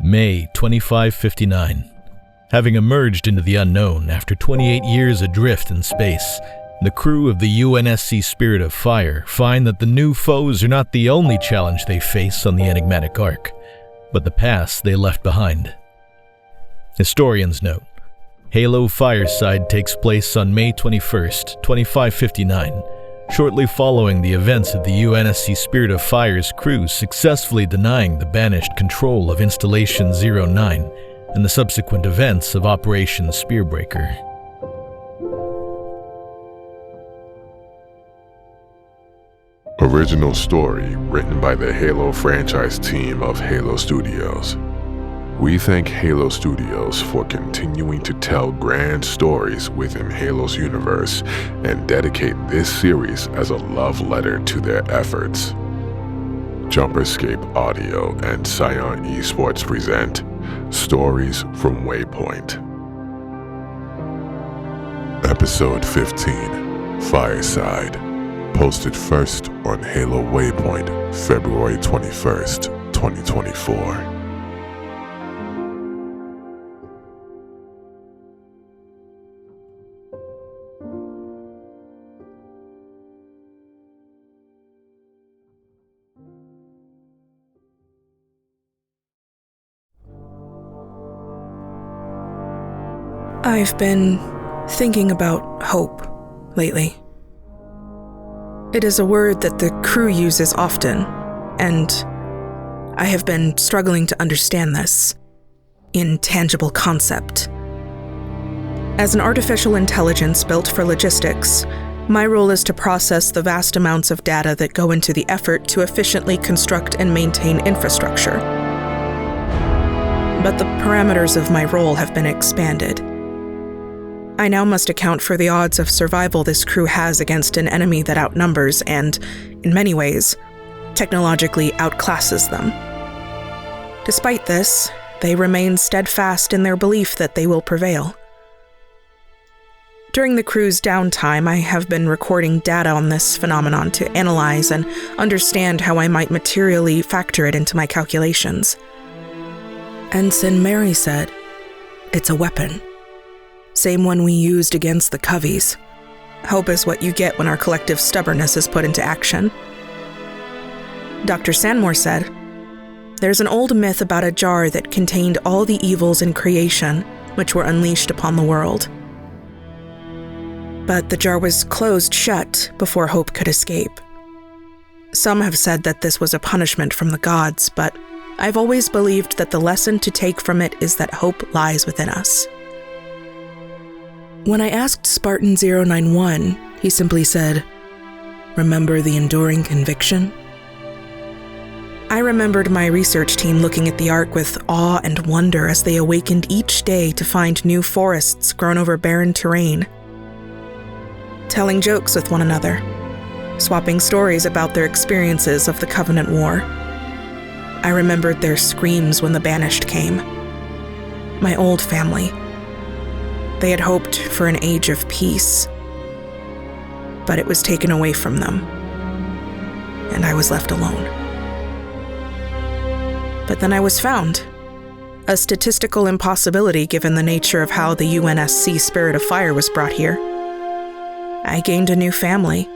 May 2559. Having emerged into the unknown after 28 years adrift in space, the crew of the UNSC Spirit of Fire find that the new foes are not the only challenge they face on the enigmatic ark, but the past they left behind. Historians note, Halo Fireside takes place on May 21st, 2559, shortly following the events of the UNSC Spirit of Fire's crew successfully denying the banished control of Installation 09 and the subsequent events of Operation Spearbreaker. Original story written by the Halo franchise team of Halo Studios. We thank Halo Studios for continuing to tell grand stories within Halo's universe and dedicate this series as a love letter to their efforts. Jumperscape Audio and Scion Esports present Stories from Waypoint. Episode 15, Fireside, posted first on Halo Waypoint, February 21st, 2024. I've been thinking about hope lately. It is a word that the crew uses often, and I have been struggling to understand this intangible concept. As an artificial intelligence built for logistics, my role is to process the vast amounts of data that go into the effort to efficiently construct and maintain infrastructure. But the parameters of my role have been expanded. I now must account for the odds of survival this crew has against an enemy that outnumbers and, in many ways, technologically outclasses them. Despite this, they remain steadfast in their belief that they will prevail. During the crew's downtime, I have been recording data on this phenomenon to analyze and understand how I might materially factor it into my calculations. Ensign Mary said, "It's a weapon. Same one we used against the Coveys. Hope is what you get when our collective stubbornness is put into action." Dr. Sanmore said, "There's an old myth about a jar that contained all the evils in creation which were unleashed upon the world. But the jar was closed shut before hope could escape. Some have said that this was a punishment from the gods, but I've always believed that the lesson to take from it is that hope lies within us." When I asked Spartan 091, he simply said, "Remember the enduring conviction?" I remembered my research team looking at the Ark with awe and wonder as they awakened each day to find new forests grown over barren terrain, telling jokes with one another, swapping stories about their experiences of the Covenant War. I remembered their screams when the Banished came. My old family. They had hoped for an age of peace, but it was taken away from them, and I was left alone. But then I was found, a statistical impossibility given the nature of how the UNSC Spirit of Fire was brought here. I gained a new family,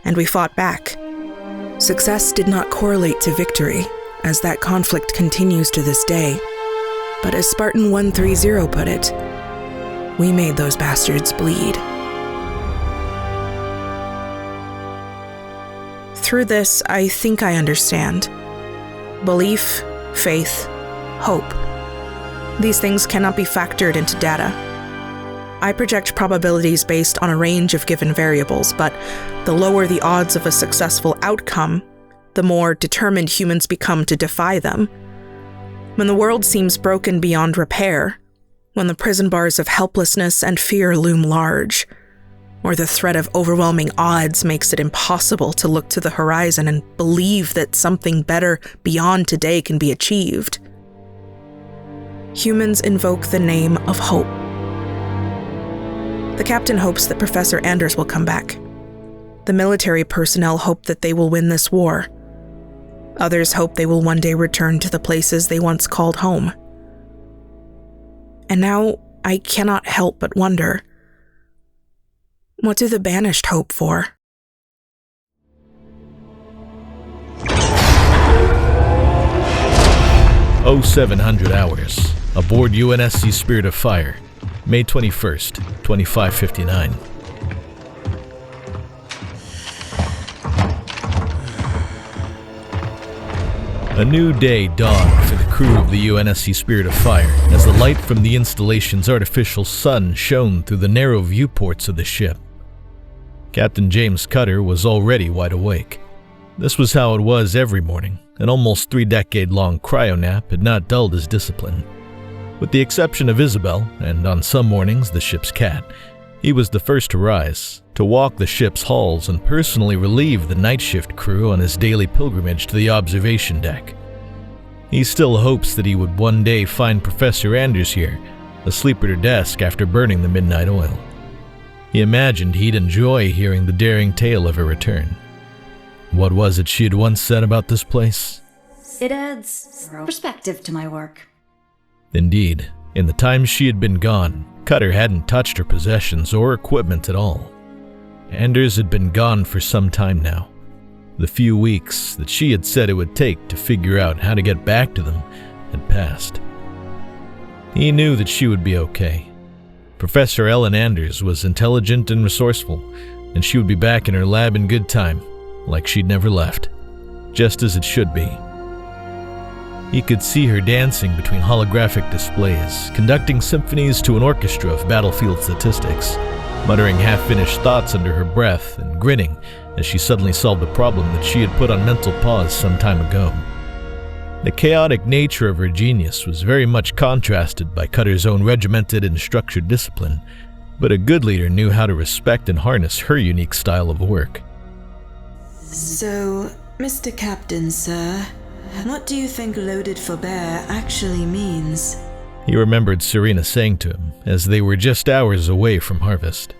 and we fought back. Success did not correlate to victory, as that conflict continues to this day, but as Spartan 130 put it, we made those bastards bleed. Through this, I think I understand. Belief, faith, hope. These things cannot be factored into data. I project probabilities based on a range of given variables, but the lower the odds of a successful outcome, the more determined humans become to defy them. When the world seems broken beyond repair, when the prison bars of helplessness and fear loom large, or the threat of overwhelming odds makes it impossible to look to the horizon and believe that something better beyond today can be achieved, humans invoke the name of hope. The captain hopes that Professor Anders will come back. The military personnel hope that they will win this war. Others hope they will one day return to the places they once called home. And now I cannot help but wonder, what do the banished hope for? Oh, 0700 hours, aboard UNSC Spirit of Fire, May 21st, 2559. A new day dawned for the crew of the UNSC Spirit of Fire as the light from the installation's artificial sun shone through the narrow viewports of the ship. Captain James Cutter was already wide awake. This was how it was every morning. An almost 3-decade-long cryo-nap had not dulled his discipline. With the exception of Isabel, and on some mornings the ship's cat, he was the first to rise, to walk the ship's halls and personally relieve the night shift crew on his daily pilgrimage to the observation deck. He still hopes that he would one day find Professor Anders here, asleep at her desk after burning the midnight oil. He imagined he'd enjoy hearing the daring tale of her return. What was it she had once said about this place? It adds perspective to my work. Indeed, in the time she had been gone, Cutter hadn't touched her possessions or equipment at all. Anders had been gone for some time now. The few weeks that she had said it would take to figure out how to get back to them had passed. He knew that she would be okay. Professor Ellen Anders was intelligent and resourceful, and she would be back in her lab in good time, like she'd never left, just as it should be. He could see her dancing between holographic displays, conducting symphonies to an orchestra of battlefield statistics, muttering half-finished thoughts under her breath and grinning as she suddenly solved a problem that she had put on mental pause some time ago. The chaotic nature of her genius was very much contrasted by Cutter's own regimented and structured discipline, but a good leader knew how to respect and harness her unique style of work. So, Mr. Captain, sir, what do you think loaded for bear actually means? He remembered Serina saying to him as they were just hours away from harvest.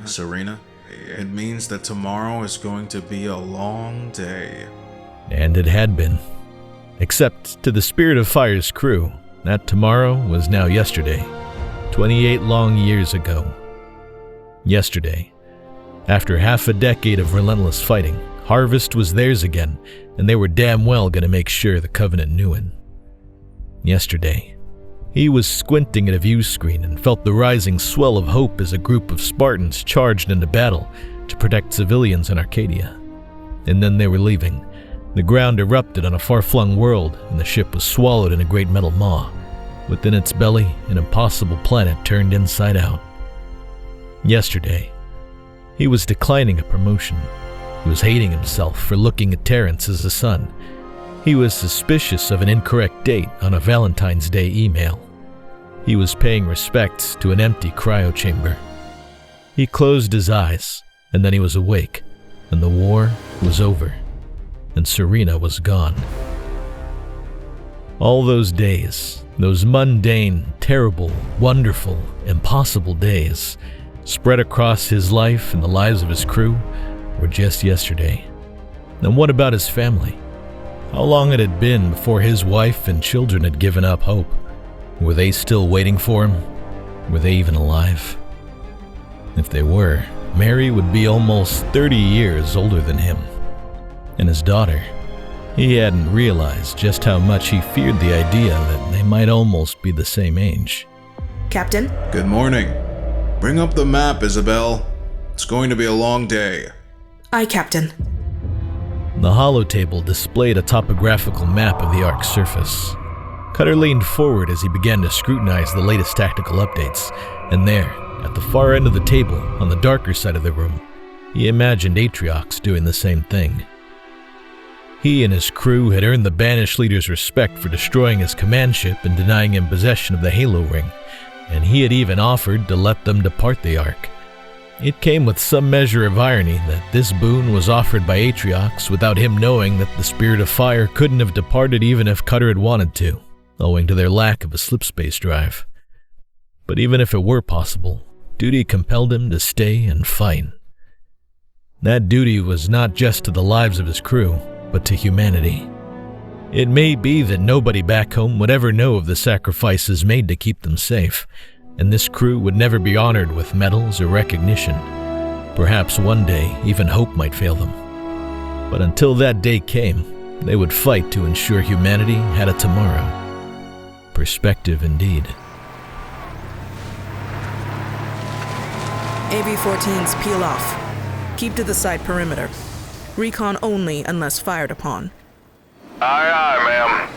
Serina, it means that tomorrow is going to be a long day. And it had been. Except to the Spirit of Fire's crew, that tomorrow was now yesterday, 28 long years ago. Yesterday, after half a decade of relentless fighting, harvest was theirs again, and they were damn well going to make sure the Covenant knew it. Yesterday, he was squinting at a view screen and felt the rising swell of hope as a group of Spartans charged into battle to protect civilians in Arcadia. And then they were leaving. The ground erupted on a far-flung world, and the ship was swallowed in a great metal maw. Within its belly, an impossible planet turned inside out. Yesterday, he was declining a promotion. He was hating himself for looking at Terrence as a son. He was suspicious of an incorrect date on a Valentine's Day email. He was paying respects to an empty cryo chamber. He closed his eyes, and then he was awake, and the war was over, and Serina was gone. All those days, those mundane, terrible, wonderful, impossible days, spread across his life and the lives of his crew, were just yesterday. And what about his family? How long had it been before his wife and children had given up hope? Were they still waiting for him? Were they even alive? If they were, Mary would be almost 30 years older than him. And his daughter, he hadn't realized just how much he feared the idea that they might almost be the same age. Captain? Good morning. Bring up the map, Isabel. It's going to be a long day. Aye, Captain. The holotable displayed a topographical map of the Ark's surface. Cutter leaned forward as he began to scrutinize the latest tactical updates, and there, at the far end of the table, on the darker side of the room, he imagined Atriox doing the same thing. He and his crew had earned the banished leader's respect for destroying his command ship and denying him possession of the Halo ring, and he had even offered to let them depart the Ark. It came with some measure of irony that this boon was offered by Atriox without him knowing that the Spirit of Fire couldn't have departed even if Cutter had wanted to, owing to their lack of a slipspace drive. But even if it were possible, duty compelled him to stay and fight. That duty was not just to the lives of his crew, but to humanity. It may be that nobody back home would ever know of the sacrifices made to keep them safe, and this crew would never be honored with medals or recognition. Perhaps one day, even hope might fail them. But until that day came, they would fight to ensure humanity had a tomorrow. Perspective indeed. AV-14s peel off. Keep to the site perimeter. Recon only unless fired upon. Aye, aye, ma'am.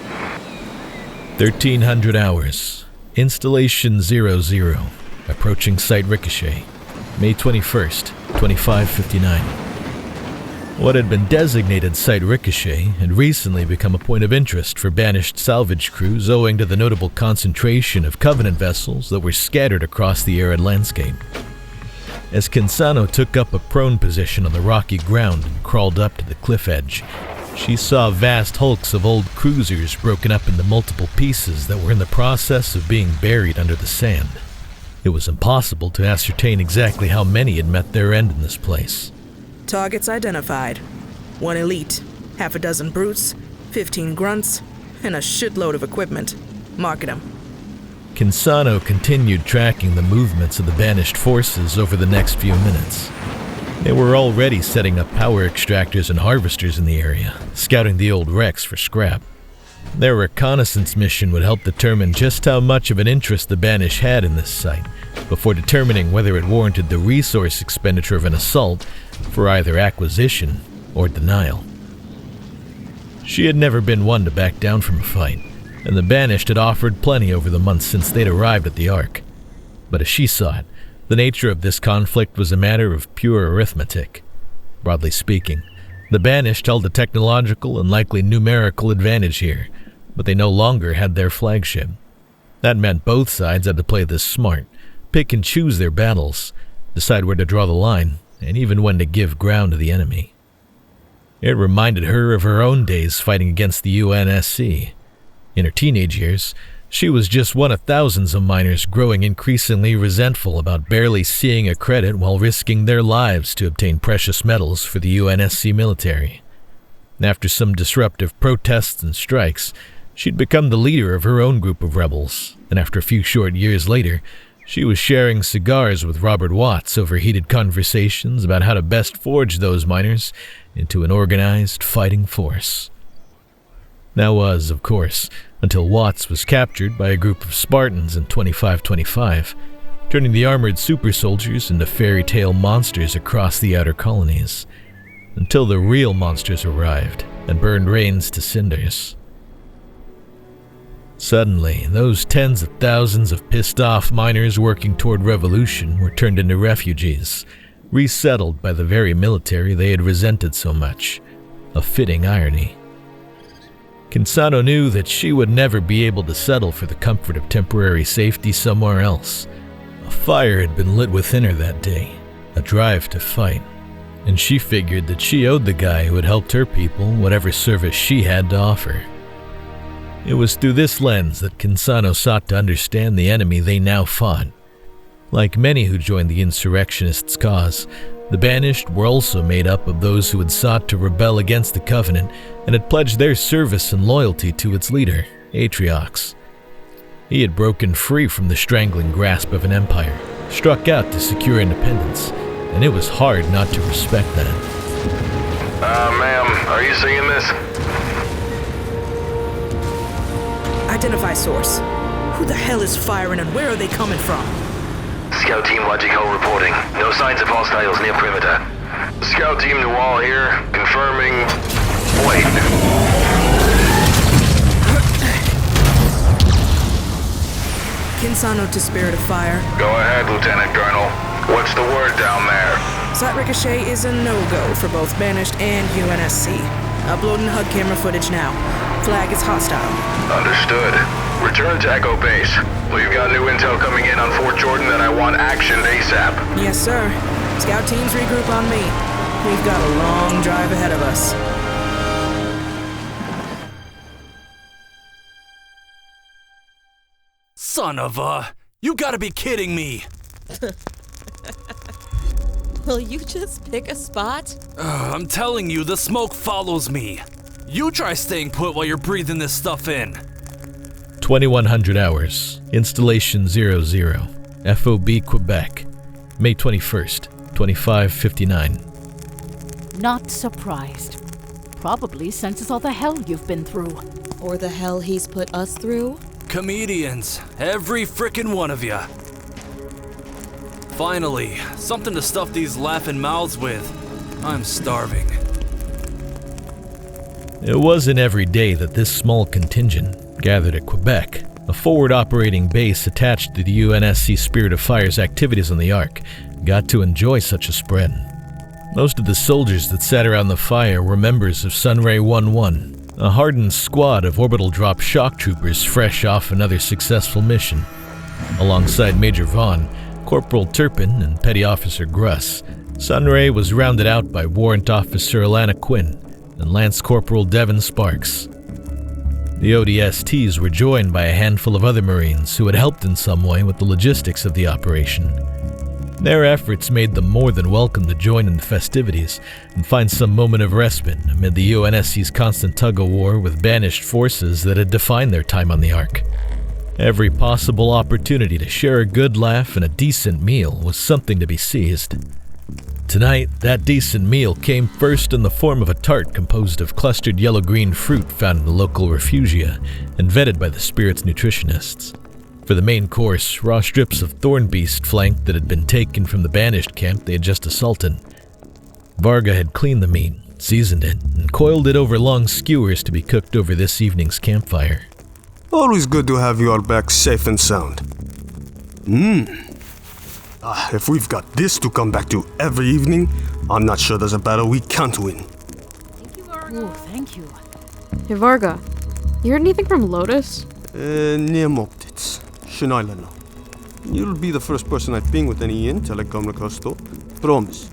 1300 hours. Installation 00. Approaching site Ricochet. May 21st, 2559. What had been designated Site Ricochet had recently become a point of interest for banished salvage crews owing to the notable concentration of Covenant vessels that were scattered across the arid landscape. As Kinsano took up a prone position on the rocky ground and crawled up to the cliff edge, she saw vast hulks of old cruisers broken up into multiple pieces that were in the process of being buried under the sand. It was impossible to ascertain exactly how many had met their end in this place. Targets identified. 1 elite, half a dozen brutes, 15 grunts, and a shitload of equipment. Market them. Kinsano continued tracking the movements of the banished forces over the next few minutes. They were already setting up power extractors and harvesters in the area, scouting the old wrecks for scrap. Their reconnaissance mission would help determine just how much of an interest the Banish had in this site, before determining whether it warranted the resource expenditure of an assault for either acquisition or denial. She had never been one to back down from a fight, and the Banished had offered plenty over the months since they'd arrived at the Ark. But as she saw it, the nature of this conflict was a matter of pure arithmetic. Broadly speaking, the Banished held a technological and likely numerical advantage here, but they no longer had their flagship. That meant both sides had to play this smart, pick and choose their battles, decide where to draw the line, and even when to give ground to the enemy. It reminded her of her own days fighting against the UNSC. In her teenage years, she was just one of thousands of miners growing increasingly resentful about barely seeing a credit while risking their lives to obtain precious metals for the UNSC military. After some disruptive protests and strikes, she'd become the leader of her own group of rebels, and after a few short years later, she was sharing cigars with Robert Watts over heated conversations about how to best forge those miners into an organized fighting force. That was, of course, until Watts was captured by a group of Spartans in 2525, turning the armored super soldiers into fairy tale monsters across the outer colonies, until the real monsters arrived and burned Reigns to cinders. Suddenly, those tens of thousands of pissed-off miners working toward revolution were turned into refugees, resettled by the very military they had resented so much, a fitting irony. Kinsano knew that she would never be able to settle for the comfort of temporary safety somewhere else. A fire had been lit within her that day, a drive to fight, and she figured that she owed the guy who had helped her people whatever service she had to offer. It was through this lens that Kinsano sought to understand the enemy they now fought. Like many who joined the insurrectionists' cause, the Banished were also made up of those who had sought to rebel against the Covenant and had pledged their service and loyalty to its leader, Atriox. He had broken free from the strangling grasp of an empire, struck out to secure independence, and it was hard not to respect that. Ma'am, are you seeing this? Identify source. Who the hell is firing and where are they coming from? Scout Team Logic Hull reporting. No signs of hostiles near perimeter. Scout Team Noir here, confirming... Wait. Kinsano to Spirit of Fire. Go ahead, Lieutenant Colonel. What's the word down there? Site Ricochet is a no-go for both Banished and UNSC. Uploading HUD camera footage now. Flag is hostile. Understood. Return to Echo Base. We've got new intel coming in on Fort Jordan that I want actioned ASAP. Yes, sir. Scout teams regroup on me. We've got a long drive ahead of us. Son of a... You gotta be kidding me! Will you just pick a spot? I'm telling you, the smoke follows me. You try staying put while you're breathing this stuff in. 2100 hours. Installation 00. FOB Quebec. May 21st, 2559. Not surprised. Probably senses all the hell you've been through. Or the hell he's put us through. Comedians, every frickin' one of ya. Finally, something to stuff these laughing mouths with. I'm starving. It wasn't every day that this small contingent, gathered at Quebec, a forward operating base attached to the UNSC Spirit of Fire's activities on the Ark, got to enjoy such a spread. Most of the soldiers that sat around the fire were members of Sunray 11, a hardened squad of orbital drop shock troopers fresh off another successful mission. Alongside Major Vaughn, Corporal Turpin, and Petty Officer Gruss, Sunray was rounded out by Warrant Officer Alannah Quinn and Lance Corporal Devon Sparks. The ODSTs were joined by a handful of other Marines who had helped in some way with the logistics of the operation. Their efforts made them more than welcome to join in the festivities and find some moment of respite amid the UNSC's constant tug-of-war with banished forces that had defined their time on the Ark. Every possible opportunity to share a good laugh and a decent meal was something to be seized. Tonight, that decent meal came first in the form of a tart composed of clustered yellow-green fruit found in the local refugia and vetted by the Spirit's nutritionists. For the main course, raw strips of thorn beast flank that had been taken from the banished camp they had just assaulted. Varga had cleaned the meat, seasoned it, and coiled it over long skewers to be cooked over this evening's campfire. Always good to have you all back safe and sound. If we've got this to come back to every evening, I'm not sure there's a battle we can't win. Thank you, Varga. Oh, thank you. Hey, Varga, you heard anything from Lotus? Nemoptits. Shenilano. You'll be the first person I ping with any intel I come across, though. Promise.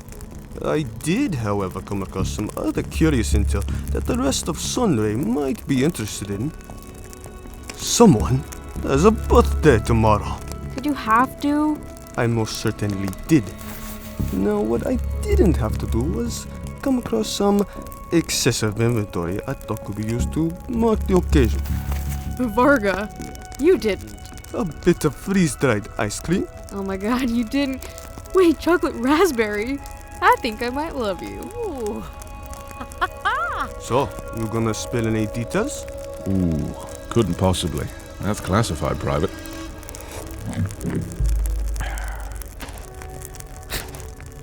I did, however, come across some other curious intel that the rest of Sunray might be interested in. Someone has a birthday tomorrow. Did you have to? I most certainly did. Now, what I didn't have to do was come across some excessive inventory I thought could be used to mark the occasion. Varga, you didn't. A bit of freeze-dried ice cream. Oh my god, you didn't. Wait, chocolate raspberry? I think I might love you. Ooh. So, you gonna spill any details? Ooh, couldn't possibly. That's classified, Private.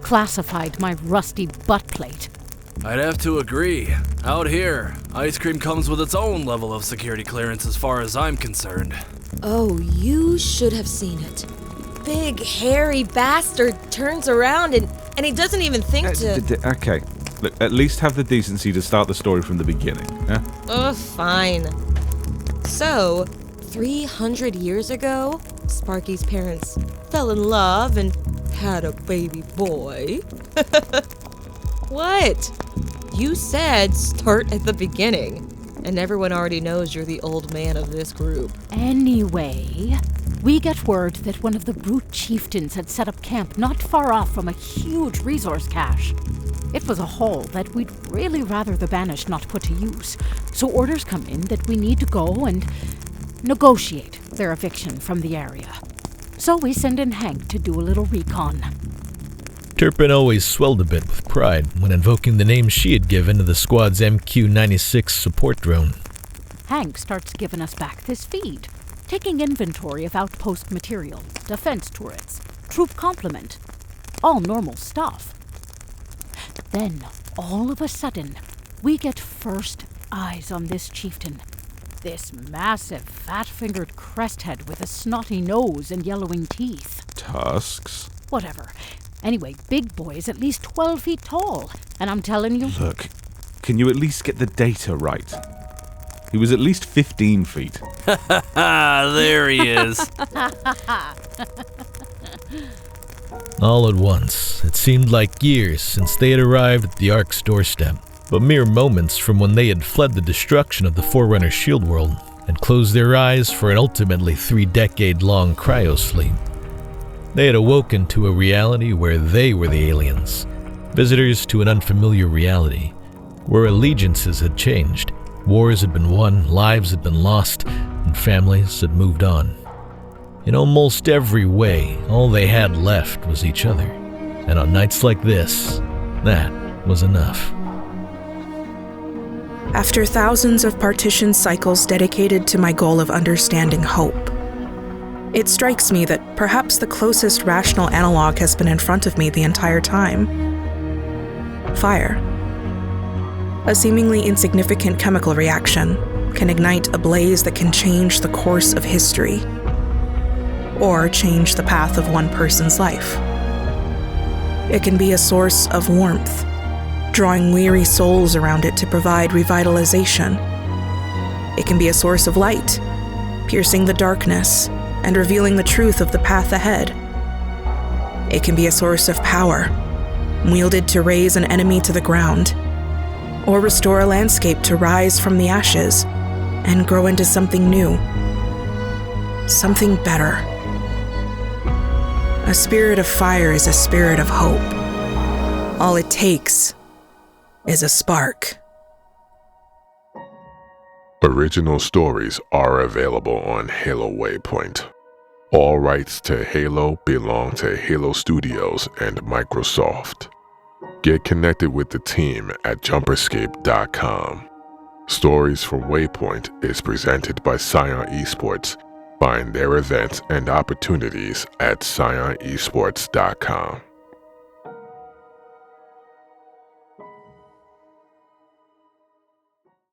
Classified my rusty butt plate. I'd have to agree. Out here, ice cream comes with its own level of security clearance as far as I'm concerned. Oh, you should have seen it. Big, hairy bastard turns around and he doesn't even think to... Okay, look, at least have the decency to start the story from the beginning, huh? Fine. So, 300 years ago, Sparky's parents fell in love and had a baby boy. What? You said start at the beginning. And everyone already knows you're the old man of this group. Anyway, we get word that one of the brute chieftains had set up camp not far off from a huge resource cache. It was a haul that we'd really rather the banished not put to use, so orders come in that we need to go and negotiate their eviction from the area. So we send in Hank to do a little recon. Turpin always swelled a bit with pride when invoking the name she had given to the squad's MQ-96 support drone. Hank starts giving us back this feed, taking inventory of outpost material, defense turrets, troop complement, all normal stuff. Then, all of a sudden, we get first eyes on this chieftain. This massive, fat-fingered cresthead with a snotty nose and yellowing teeth. Tusks? Whatever. Anyway, big boy is at least 12 feet tall, and I'm telling you... Look, can you at least get the data right? He was at least 15 feet. There he is. All at once, it seemed like years since they had arrived at the Ark's doorstep, but mere moments from when they had fled the destruction of the Forerunner shield world and closed their eyes for an ultimately 3-decade-long cryosleep. They had awoken to a reality where they were the aliens, visitors to an unfamiliar reality, where allegiances had changed Wars had been won, lives had been lost, and families had moved on. In almost every way, all they had left was each other. And on nights like this, that was enough. After thousands of partition cycles dedicated to my goal of understanding hope, it strikes me that perhaps the closest rational analog has been in front of me the entire time. Fire. A seemingly insignificant chemical reaction can ignite a blaze that can change the course of history, or change the path of one person's life. It can be a source of warmth, drawing weary souls around it to provide revitalization. It can be a source of light, piercing the darkness and revealing the truth of the path ahead. It can be a source of power, wielded to raise an enemy to the ground, or restore a landscape to rise from the ashes and grow into something new, something better. A spirit of fire is a spirit of hope. All it takes is a spark. Original stories are available on Halo Waypoint. All rights to Halo belong to Halo Studios and Microsoft. Get connected with the team at jumperscape.com. Stories from Waypoint is presented by Scion Esports. Find their events and opportunities at scionesports.com.